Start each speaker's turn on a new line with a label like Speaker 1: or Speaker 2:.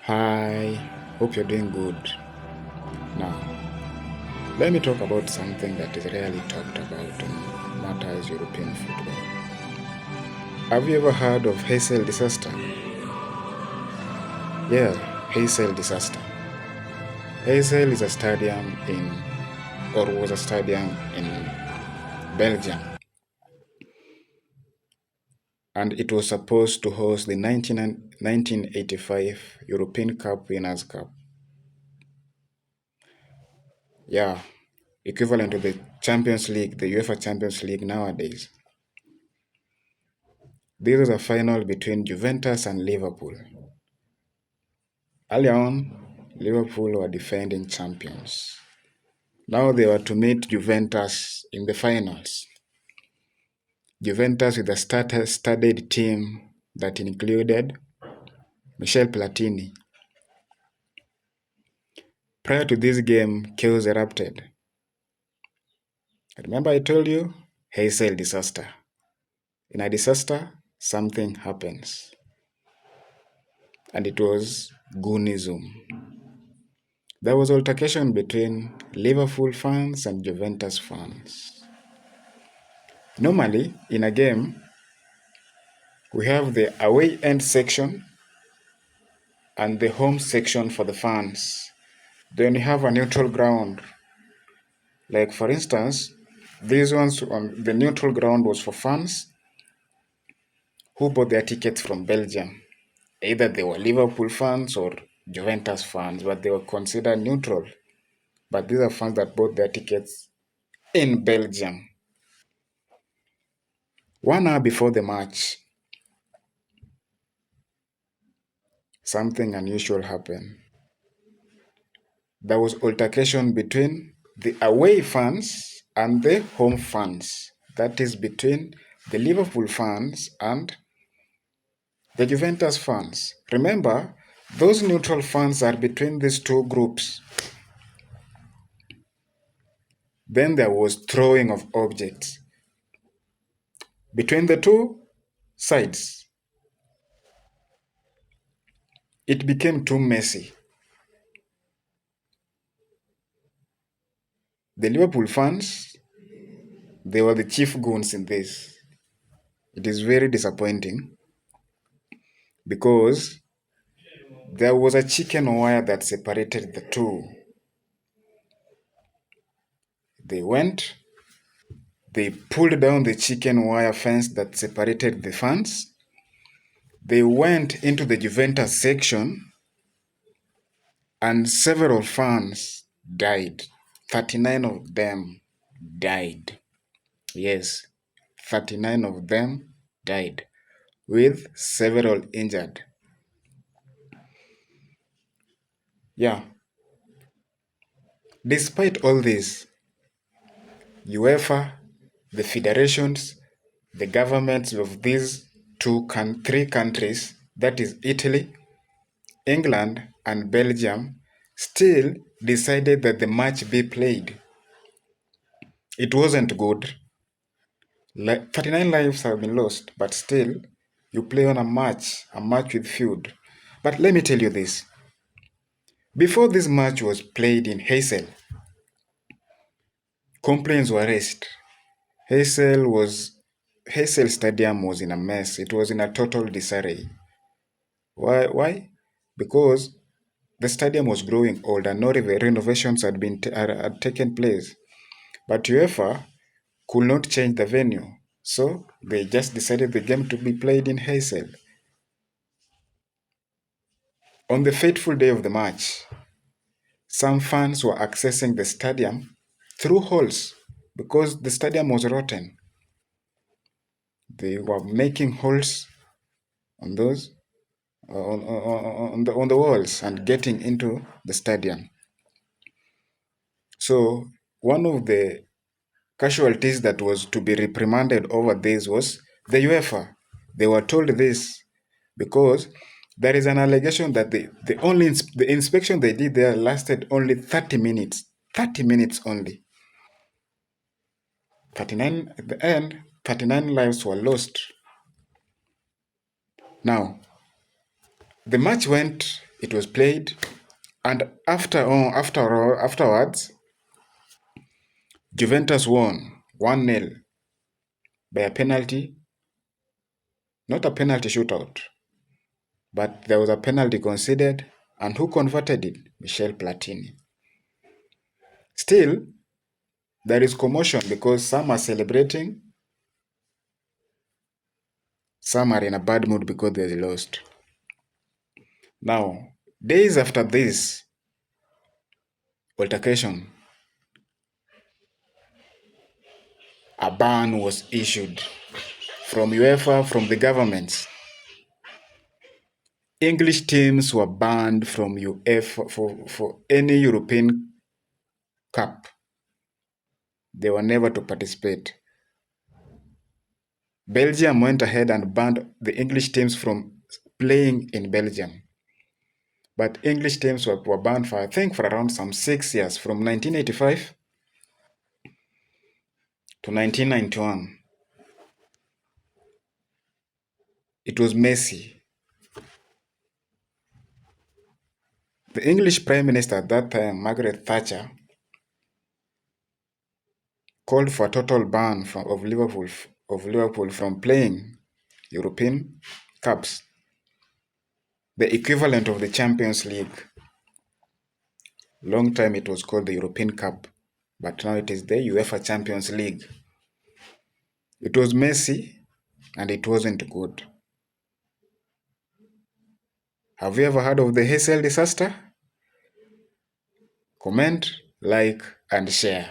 Speaker 1: Hi, hope you're doing good. Now, let me talk about something that is rarely talked about on matters European football. Have you ever heard of Heysel disaster? Yeah, Heysel disaster. Heysel is a stadium was a stadium in Belgium, and it was supposed to host the 1985 European Cup Winners' Cup. Yeah, equivalent to the Champions League, the UEFA Champions League nowadays. This was a final between Juventus and Liverpool. Early on, Liverpool were defending champions. Now they were to meet Juventus in the finals. Juventus with a studded team that included Michel Platini. Prior to this game, chaos erupted. Remember I told you? Heysel disaster. In a disaster, something happens. And it was Goonism. There was altercation between Liverpool fans and Juventus fans. Normally, in a game, we have the away end section and the home section for the fans. Then you have a neutral ground. Like for instance, these ones on the neutral ground was for fans who bought their tickets from Belgium. Either they were Liverpool fans or Juventus fans, but they were considered neutral. But these are fans that bought their tickets in Belgium. 1 hour before the match, something unusual happened. There was altercation between the away fans and the home fans. That is between the Liverpool fans and the Juventus fans. Remember, those neutral fans are between these two groups. Then there was throwing of objects between the two sides. It became too messy. The Liverpool fans, they were the chief goons in this. It is very disappointing because there was a chicken wire that separated the two. They went, they pulled down the chicken wire fence that separated the fans. They went into the Juventus section and several fans died. 39 of them died. Yes, 39 of them died, with several injured. Yeah. Despite all this, UEFA, the federations, the governments of these three countries, that is Italy, England, and Belgium, still decided that the match be played. It wasn't good. 39 lives have been lost, but still, you play on a match with feud. But let me tell you this. Before this match was played in Heysel, complaints were raised. Heysel Stadium was in a mess. It was in a total disarray. Why? Because the stadium was growing old and no renovations had taken place. But UEFA could not change the venue, so they just decided the game to be played in Heysel. On the fateful day of the match, some fans were accessing the stadium through holes because the stadium was rotten. They were making holes on those on the walls and getting into the stadium. So one of the casualties that was to be reprimanded over this was the UEFA. They were told this because there is an allegation that the inspection they did there lasted only 30 minutes. 30 minutes only. 39 at the end, 39 lives were lost. Now, the match went it was played, and afterwards, Juventus won 1-0 by a penalty, not a penalty shootout, but there was a penalty conceded, and who converted it? Michel Platini. Still, there is commotion because some are celebrating, some are in a bad mood because they lost. Now, days after this altercation, a ban was issued from UEFA, from the governments. English teams were banned from UEFA for any European Cup. They were never to participate. Belgium went ahead and banned the English teams from playing in Belgium. But English teams were banned for, I think, for around some 6 years, from 1985 to 1991. It was messy. The English Prime Minister at that time, Margaret Thatcher, called for a total ban of Liverpool from playing European Cups, the equivalent of the Champions League. Long time it was called the European Cup, but now it is the UEFA Champions League. It was messy and it wasn't good. Have you ever heard of the Heysel disaster? Comment, like, and share.